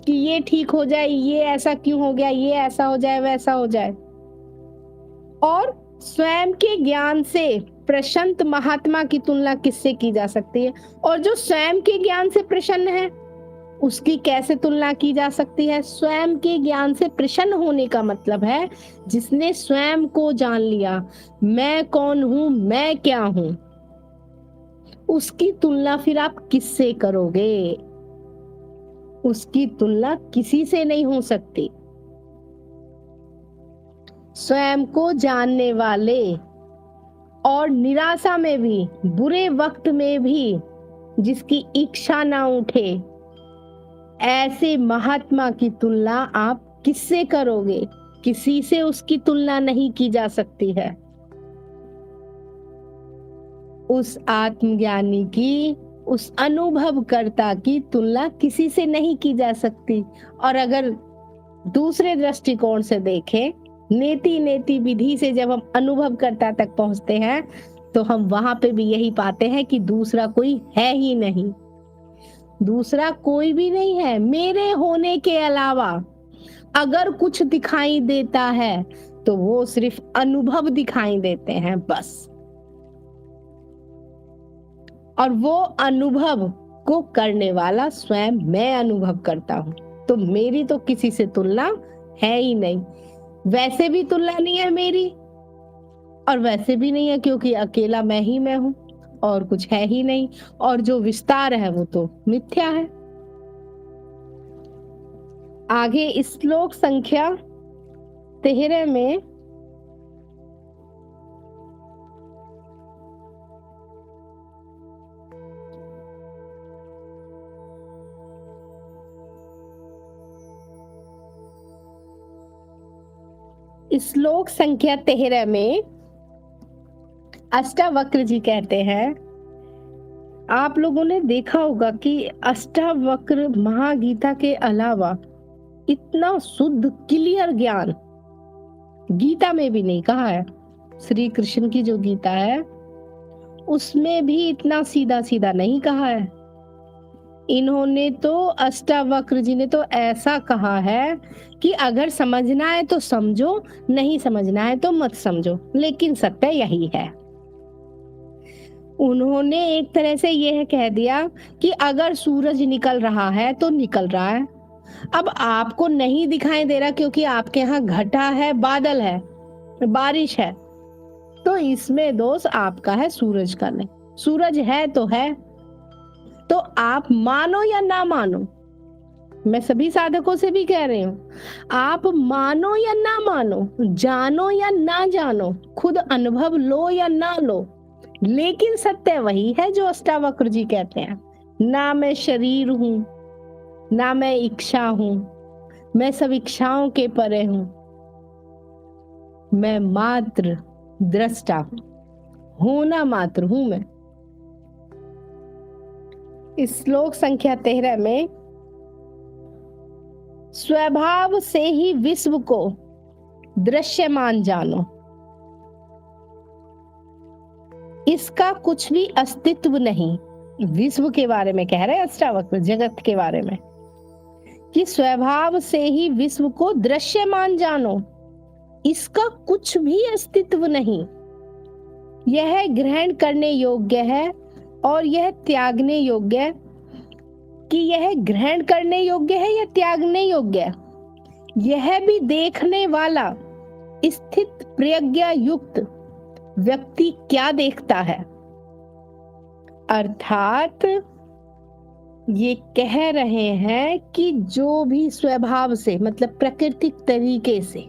कि ये ठीक हो जाए, ये ऐसा क्यों हो गया, ये ऐसा हो जाए, वैसा हो जाए, और स्वयं के ज्ञान से प्रशांत महात्मा की तुलना किससे की जा सकती है? और जो स्वयं के ज्ञान से प्रसन्न है, उसकी कैसे तुलना की जा सकती है? स्वयं के ज्ञान से प्रसन्न होने का मतलब है जिसने स्वयं को जान लिया, मैं कौन हूं, मैं क्या हूं। उसकी तुलना फिर आप किससे करोगे? उसकी तुलना किसी से नहीं हो सकती। स्वयं को जानने वाले और निराशा में भी, बुरे वक्त में भी जिसकी इच्छा ना उठे, ऐसे महात्मा की तुलना आप किससे करोगे? किसी से उसकी तुलना नहीं की जा सकती है। उस आत्मज्ञानी की, उस अनुभवकर्ता की तुलना किसी से नहीं की जा सकती। और अगर दूसरे दृष्टिकोण से देखें, नेति नेति विधि से जब हम अनुभवकर्ता तक पहुंचते हैं, तो हम वहां पे भी यही पाते हैं कि दूसरा कोई है ही नहीं, दूसरा कोई भी नहीं है। मेरे होने के अलावा अगर कुछ दिखाई देता है, तो वो सिर्फ अनुभव दिखाई देते हैं बस। और वो अनुभव को करने वाला स्वयं मैं अनुभव करता हूं। तो मेरी तो किसी से तुलना है ही नहीं। वैसे भी तुलना नहीं है मेरी, और वैसे भी नहीं है, क्योंकि अकेला मैं ही मैं हूं और कुछ है ही नहीं। और जो विस्तार है वो तो मिथ्या है। आगे श्लोक संख्या 13 में श्लोक संख्या 13 में अष्टावक्र जी कहते हैं, आप लोगों ने देखा होगा कि अष्टावक्र महागीता के अलावा इतना शुद्ध क्लियर ज्ञान गीता में भी नहीं कहा है। श्री कृष्ण की जो गीता है उसमें भी इतना सीधा सीधा नहीं कहा है। इन्होंने तो, अष्टावक्र जी ने तो ऐसा कहा है कि अगर समझना है तो समझो, नहीं समझना है तो मत समझो, लेकिन सत्य यही है। उन्होंने एक तरह से यह कह दिया कि अगर सूरज निकल रहा है तो निकल रहा है। अब आपको नहीं दिखाई दे रहा क्योंकि आपके यहाँ घटा है, बादल है, बारिश है, तो इसमें दोष आपका है, सूरज का नहीं। सूरज है तो है, तो आप मानो या ना मानो, मैं सभी साधकों से भी कह रही हूँ, आप मानो या ना मानो, जानो या ना जानो, खुद अनुभव लो या ना लो, लेकिन सत्य वही है जो अष्टावक्र जी कहते हैं। ना मैं शरीर हूं, ना मैं इच्छा हूं, मैं सब इच्छाओं के परे हूं, मैं मात्र दृष्टा हूं, होना मात्र हूं मैं। इस श्लोक संख्या 13 में स्वभाव से ही विश्व को दृश्यमान जानो, इसका कुछ भी अस्तित्व नहीं। विश्व के बारे में कह रहे हैं अष्टावक्र, जगत के बारे में, कि स्वभाव से ही विश्व को दृश्यमान जानो, इसका कुछ भी अस्तित्व नहीं। यह ग्रहण करने योग्य है और यह त्यागने योग्य है। कि यह ग्रहण करने योग्य है या त्यागने योग्य है, यह भी देखने वाला स्थित प्रज्ञा युक्त व्यक्ति क्या देखता है। अर्थात ये कह रहे हैं कि जो भी स्वभाव से, मतलब प्राकृतिक तरीके से,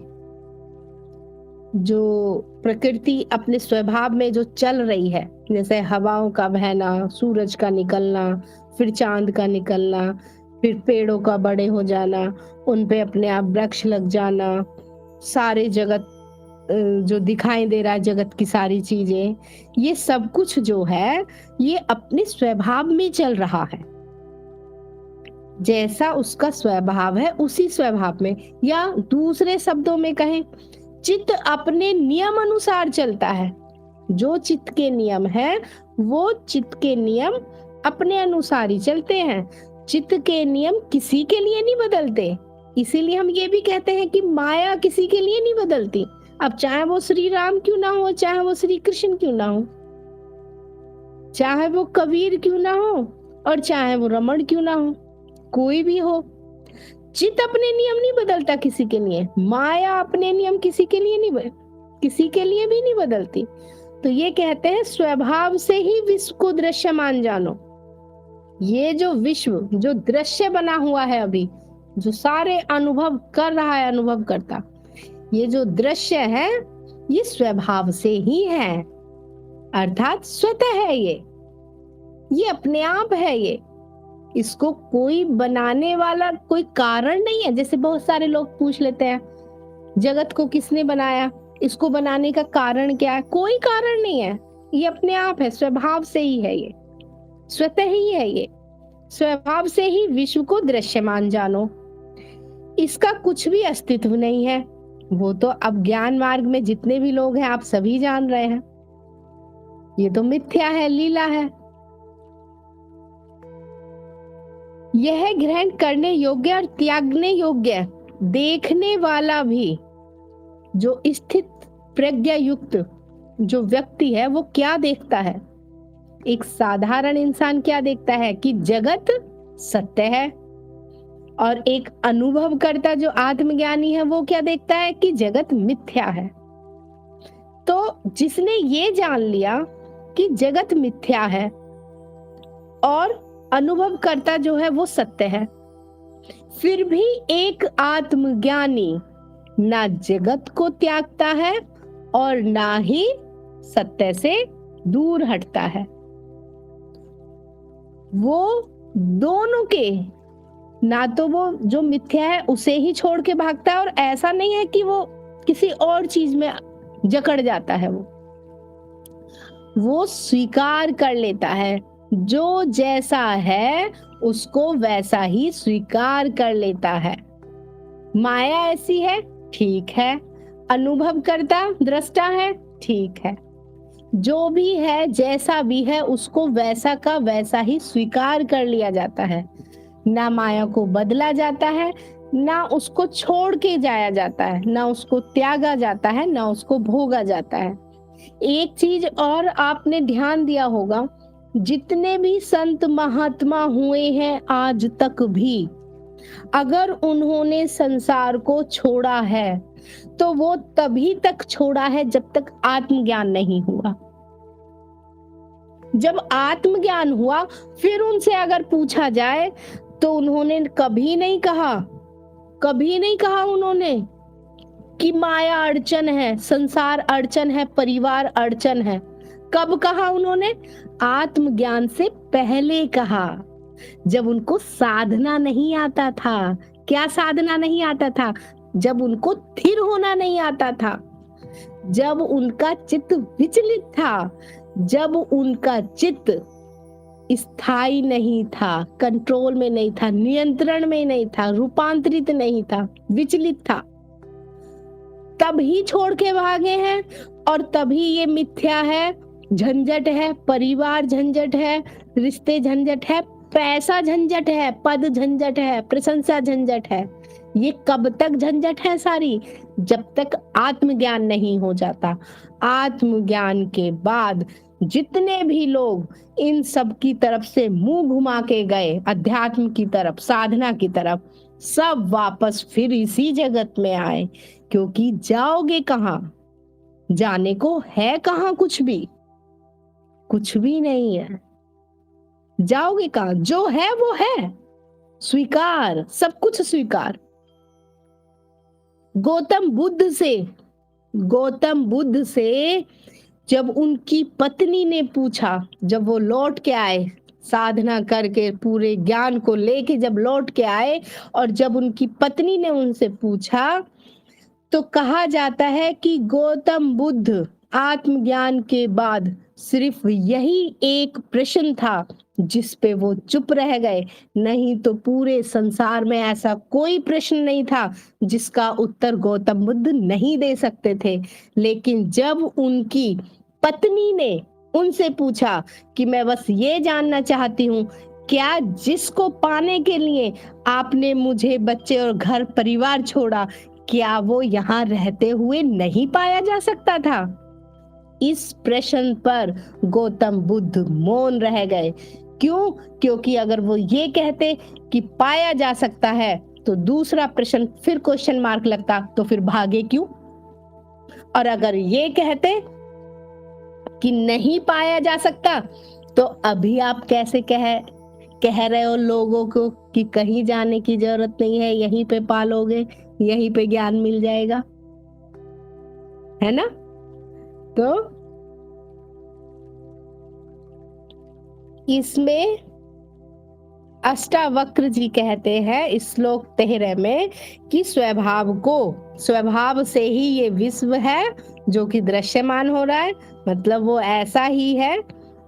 जो प्रकृति अपने स्वभाव में जो चल रही है, जैसे हवाओं का बहना, सूरज का निकलना, फिर चांद का निकलना, फिर पेड़ों का बड़े हो जाना, उन पे अपने आप वृक्ष लग जाना, सारे जगत जो दिखाई दे रहा है, जगत की सारी चीजें, ये सब कुछ जो है ये अपने स्वभाव में चल रहा है। जैसा उसका स्वभाव है उसी स्वभाव में, या दूसरे शब्दों में कहें, चित्त अपने नियम अनुसार चलता है। जो चित्त के नियम है वो चित्त के नियम अपने अनुसार ही चलते हैं। चित्त के नियम किसी के लिए नहीं बदलते। इसीलिए हम ये भी कहते हैं कि माया किसी के लिए नहीं बदलती। अब चाहे वो श्री राम क्यों ना हो, चाहे वो श्री कृष्ण क्यों ना हो, चाहे वो कबीर क्यों ना हो, और चाहे वो रमण क्यों ना हो, कोई भी हो, चित्त अपने नियम नहीं बदलता किसी के लिए। माया अपने नियम किसी के लिए नहीं, किसी के लिए भी नहीं बदलती। तो ये कहते हैं स्वभाव से ही विश्व को दृश्यमान जानो। ये जो विश्व जो दृश्य बना हुआ है अभी, जो सारे अनुभव कर रहा है अनुभव करता, ये जो दृश्य है ये स्वभाव से ही है, अर्थात स्वतः है। ये अपने आप है। ये इसको कोई बनाने वाला कोई कारण नहीं है। जैसे बहुत सारे लोग पूछ लेते हैं जगत को किसने बनाया, इसको बनाने का कारण क्या है। कोई कारण नहीं है, ये अपने आप है, स्वभाव से ही है, ये स्वतः ही है। ये स्वभाव से ही विश्व को दृश्यमान जानो। इसका कुछ भी अस्तित्व नहीं है। वो तो अब ज्ञान मार्ग में जितने भी लोग हैं आप सभी जान रहे हैं, ये तो मिथ्या है, लीला है। यह ग्रहण करने योग्य और त्यागने योग्य देखने वाला भी जो स्थित प्रज्ञा युक्त जो व्यक्ति है वो क्या देखता है। एक साधारण इंसान क्या देखता है कि जगत सत्य है, और एक अनुभव करता जो आत्मज्ञानी है वो क्या देखता है कि जगत मिथ्या है। तो जिसने ये जान लिया कि जगत मिथ्या है और अनुभव करता जो है वो सत्य है, फिर भी एक आत्मज्ञानी ना जगत को त्यागता है और ना ही सत्य से दूर हटता है। वो दोनों के, ना तो वो जो मिथ्या है उसे ही छोड़ के भागता है, और ऐसा नहीं है कि वो किसी और चीज में जकड़ जाता है। वो स्वीकार कर लेता है, जो जैसा है उसको वैसा ही स्वीकार कर लेता है। माया ऐसी है, ठीक है, अनुभव करता दृष्टा है, ठीक है, जो भी है जैसा भी है उसको वैसा का वैसा ही स्वीकार कर लिया जाता है। ना माया को बदला जाता है, ना उसको छोड़ के जाया जाता है, ना उसको त्यागा जाता है, ना उसको भोगा जाता है। एक चीज और आपने ध्यान दिया होगा, जितने भी संत महात्मा हुए हैं आज तक भी, अगर उन्होंने संसार को छोड़ा है तो वो तभी तक छोड़ा है जब तक आत्मज्ञान नहीं हुआ। जब आत्मज्ञान हुआ फिर उनसे अगर पूछा जाए तो उन्होंने कभी नहीं कहा उन्होंने कि माया अड़चन है, संसार अड़चन है, परिवार अड़चन है। कब कहा उन्होंने? आत्मज्ञान से पहले कहा, जब उनको साधना नहीं आता था। क्या साधना नहीं आता था? जब उनको स्थिर होना नहीं आता था, जब उनका चित्त विचलित था, जब उनका चित्त स्थायी नहीं था, कंट्रोल में नहीं था, नियंत्रण में नहीं था, रूपांतरित नहीं था, विचलित था, तभी छोड़ के भागे हैं। और तभी ये मिथ्या है, झंझट है, परिवार झंझट है, रिश्ते झंझट है, पैसा झंझट है, पद झंझट है, प्रशंसा झंझट है। ये कब तक झंझट है सारी? जब तक आत्मज्ञान नहीं हो जाता। आत्मज्ञान के बाद जितने भी लोग इन सब की तरफ से मुंह घुमा के गए, अध्यात्म की तरफ, साधना की तरफ, सब वापस फिर इसी जगत में आए। क्योंकि जाओगे कहाँ? जाने को है कहाँ? कुछ भी नहीं है। जाओगे कहाँ? जो है वो है, स्वीकार, सब कुछ स्वीकार। गौतम बुद्ध से जब उनकी पत्नी ने पूछा, जब वो लौट के आए, साधना करके पूरे ज्ञान को लेके जब लौट के आए, और जब उनकी पत्नी ने उनसे पूछा, तो कहा जाता है कि गौतम बुद्ध आत्मज्ञान के बाद सिर्फ यही एक प्रश्न था जिस पे वो चुप रह गए। नहीं तो पूरे संसार में ऐसा कोई प्रश्न नहीं था जिसका उत्तर गौतम बुद्ध नहीं दे सकते थे। लेकिन जब उनकी पत्नी ने उनसे पूछा कि मैं बस ये जानना चाहती हूँ, क्या जिसको पाने के लिए आपने मुझे, बच्चे और घर परिवार छोड़ा, क्या वो यहाँ रहते हुए नहीं पाया जा सकता था? इस प्रश्न पर गौतम बुद्ध मौन रह गए। क्यों? क्योंकि अगर वो ये कहते कि पाया जा सकता है, तो दूसरा प्रश्न फिर क्वेश्चन मार्क लगता, तो फिर भागे क्यों? और अगर ये कहते कि नहीं पाया जा सकता, तो अभी आप कैसे कह रहे हो लोगों को कि कहीं जाने की जरूरत नहीं है, यहीं पे पालोगे, यहीं पे ज्ञान मिल जाएगा, है ना? तो इसमें अष्टावक्र जी कहते हैं श्लोक 13 में कि स्वभाव से ही ये विश्व है जो कि दृश्यमान हो रहा है। मतलब वो ऐसा ही है,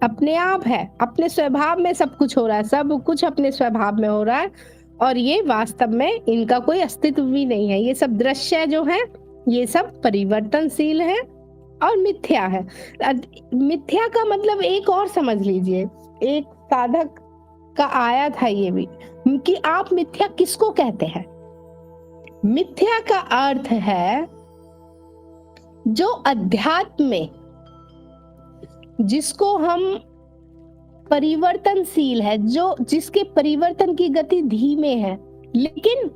अपने आप है, अपने स्वभाव में सब कुछ हो रहा है, सब कुछ अपने स्वभाव में हो रहा है। और ये वास्तव में इनका कोई अस्तित्व भी नहीं है। ये सब दृश्य जो है, ये सब परिवर्तनशील है और मिथ्या है। मिथ्या का मतलब एक और समझ लीजिए, एक साधक का आया था ये भी कि आप मिथ्या किसको कहते हैं? मिथ्या का अर्थ है जो अध्यात्म में, जिसको हम परिवर्तनशील है, जो जिसके परिवर्तन की गति धीमे है, लेकिन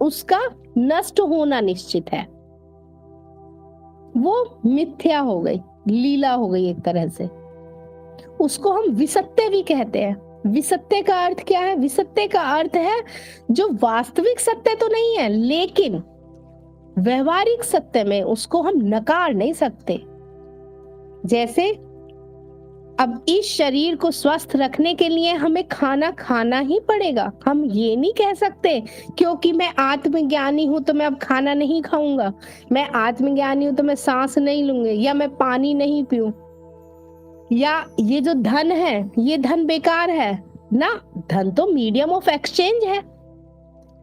उसका नष्ट होना निश्चित है, वो मिथ्या हो गई, लीला हो गई एक तरह से। उसको हम विसत्य भी कहते हैं। विसत्य का अर्थ क्या है? विसत्य का अर्थ है जो वास्तविक सत्य तो नहीं है, लेकिन व्यवहारिक सत्य में उसको हम नकार नहीं सकते। जैसे अब इस शरीर को स्वस्थ रखने के लिए हमें खाना खाना ही पड़ेगा। हम ये नहीं कह सकते क्योंकि मैं आत्मज्ञानी हूं तो मैं अब खाना नहीं खाऊंगा, मैं आत्मज्ञानी हूं तो मैं सांस नहीं लूंगी, या मैं पानी नहीं पीऊं, या ये जो धन है ये धन बेकार है ना। धन तो मीडियम ऑफ एक्सचेंज है,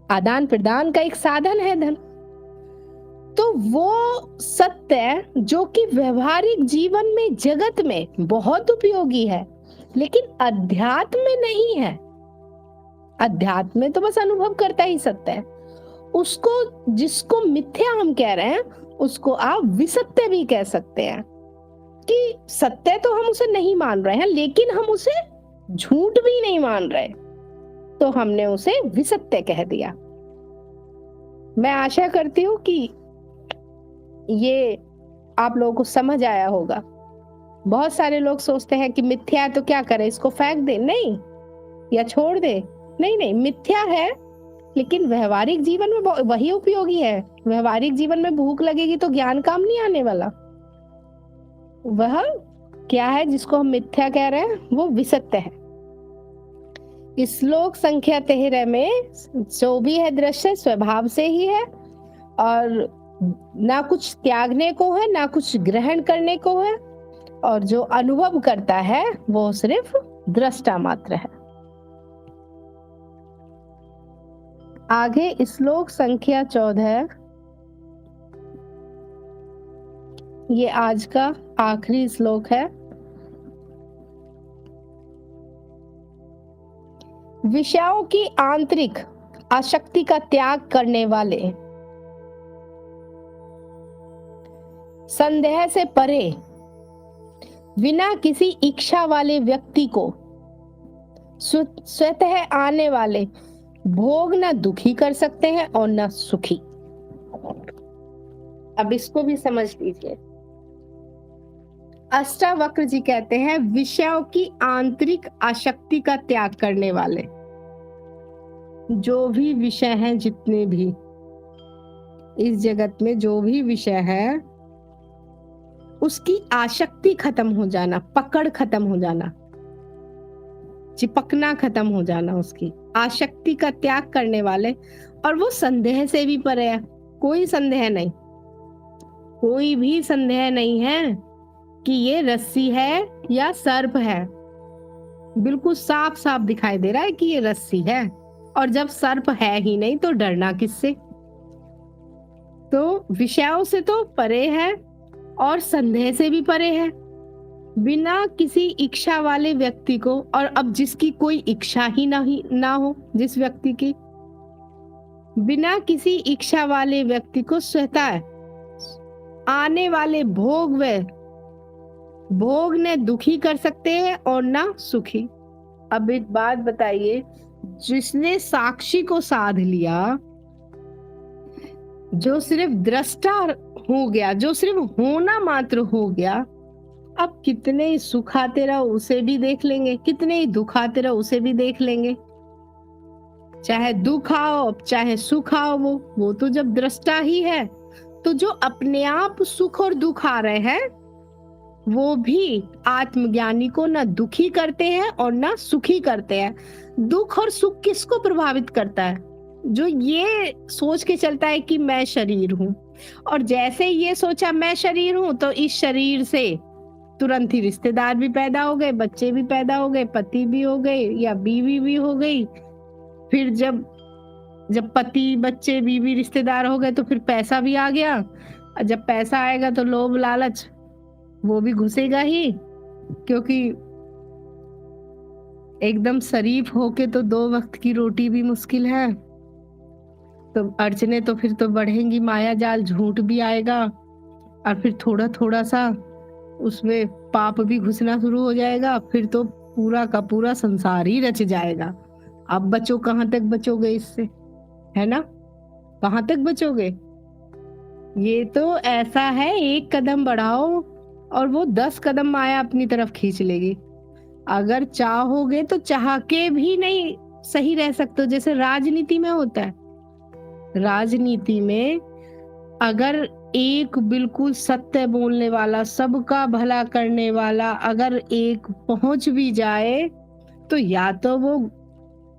आदान प्रदान का एक साधन है धन। तो वो सत्य जो कि व्यवहारिक जीवन में, जगत में बहुत उपयोगी है, लेकिन अध्यात्म में नहीं है। अध्यात्म में तो बस अनुभव करता ही सत्य है। उसको, जिसको मिथ्या हम कह रहे हैं, उसको आप विसत्य भी कह सकते हैं कि सत्य तो हम उसे नहीं मान रहे हैं, लेकिन हम उसे झूठ भी नहीं मान रहे, तो हमने उसे विसत्य कह दिया। मैं आशा करती हूँ कि ये आप लोगों को समझ आया होगा। बहुत सारे लोग सोचते हैं कि मिथ्या है तो क्या करें, इसको फेंक दे, नहीं, या छोड़ दे। नहीं, मिथ्या है लेकिन व्यवहारिक जीवन में वही उपयोगी है। व्यवहारिक जीवन में भूख लगेगी तो ज्ञान काम नहीं आने वाला। वह क्या है जिसको हम मिथ्या कह रहे हैं, वो विसत्य है। श्लोक संख्या 13 में जो भी है दृश्य स्वभाव से ही है, और ना कुछ त्यागने को है, ना कुछ ग्रहण करने को है, और जो अनुभव करता है वो सिर्फ दृष्टा मात्र है। आगे श्लोक संख्या 14, ये आज का आखिरी श्लोक है। विषयों की आंतरिक आसक्ति का त्याग करने वाले, संदेह से परे, बिना किसी इच्छा वाले व्यक्ति को स्वतः आने वाले भोग न दुखी कर सकते हैं और न सुखी। अब इसको भी समझ लीजिए। अष्टावक्र जी कहते हैं विषयों की आंतरिक आसक्ति का त्याग करने वाले, जो भी विषय हैं, जितने भी इस जगत में जो भी विषय है, उसकी आसक्ति खत्म हो जाना, पकड़ खत्म हो जाना, चिपकना खत्म हो जाना, उसकी आसक्ति का त्याग करने वाले। और वो संदेह से भी परे है। कोई संदेह नहीं, कोई भी संदेह नहीं है कि ये रस्सी है या सर्प है। बिल्कुल साफ साफ दिखाई दे रहा है कि ये रस्सी है, और जब सर्प है ही नहीं तो डरना किससे। तो विषयों से तो परे है और संदेह से भी परे है, बिना किसी इच्छा वाले व्यक्ति को। और अब जिसकी कोई इच्छा ही ना हो, जिस व्यक्ति की बिना किसी इच्छा वाले व्यक्ति को स्वतः आने वाले भोग ने दुखी कर सकते हैं और ना सुखी। अब एक बात बताइए, जिसने साक्षी को साध लिया, जो सिर्फ दृष्टा हो गया, जो सिर्फ होना मात्र हो गया, अब कितने ही सुख आते रहो उसे भी देख लेंगे, कितने ही दुख आते रहो उसे भी देख लेंगे। चाहे दुख आओ चाहे सुख आओ, वो तो जब दृष्टा ही है। तो जो अपने आप सुख और दुख आ रहे हैं, वो भी आत्मज्ञानी को ना दुखी करते हैं और ना सुखी करते हैं। दुख और सुख किसको प्रभावित करता है? जो ये सोच के चलता है कि मैं शरीर हूं, और जैसे ये सोचा मैं शरीर हूं, तो इस शरीर से तुरंत ही रिश्तेदार भी पैदा हो गए, बच्चे भी पैदा हो गए, पति भी हो गए या बीवी भी हो गई। फिर जब पति, बच्चे, बीवी, रिश्तेदार हो गए तो फिर पैसा भी आ गया। जब पैसा आएगा तो लोभ लालच वो भी घुसेगा ही, क्योंकि एकदम शरीफ होके तो 2 वक्त की रोटी भी मुश्किल है। तो अड़चने तो फिर तो बढ़ेंगी, माया जाल, झूठ भी आएगा, और फिर थोड़ा थोड़ा सा उसमें पाप भी घुसना शुरू हो जाएगा। फिर तो पूरा का पूरा संसार ही रच जाएगा। अब बचो, कहाँ तक बचोगे इससे, है ना? कहाँ तक बचोगे? ये तो ऐसा है, एक कदम बढ़ाओ और वो 10 कदम माया अपनी तरफ खींच लेगी। अगर चाहोगे तो चाह के भी नहीं सही रह सकते। जैसे राजनीति में होता है, राजनीति में अगर एक बिल्कुल सत्य बोलने वाला, सबका भला करने वाला अगर एक पहुंच भी जाए, तो या तो वो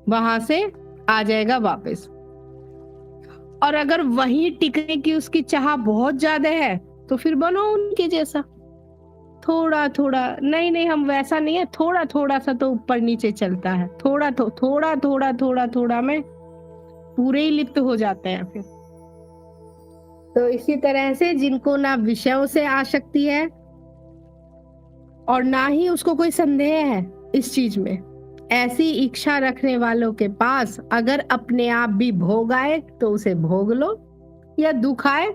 वहां से आ जाएगा वापस, और अगर वहीं टिकने की उसकी चाह बहुत ज्यादा है तो फिर बनो उनके जैसा। थोड़ा थोड़ा नहीं, हम वैसा नहीं है, थोड़ा थोड़ा सा तो ऊपर नीचे चलता है, थोड़ा थोड़ा में पूरे ही लिप्त हो जाते हैं फिर। तो इसी तरह से जिनको ना विषयों से आसक्ति है और ना ही उसको कोई संदेह है इस चीज में, ऐसी इच्छा रखने वालों के पास अगर अपने आप भी भोग आए तो उसे भोग लो, या दुख आए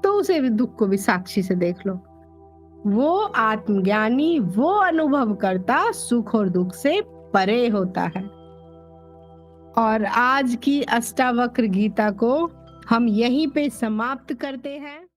तो उसे भी, दुख को भी साक्षी से देख लो। वो आत्मज्ञानी, वो अनुभव करता सुख और दुख से परे होता है। और आज की अष्टावक्र गीता को हम यहीं पे समाप्त करते हैं।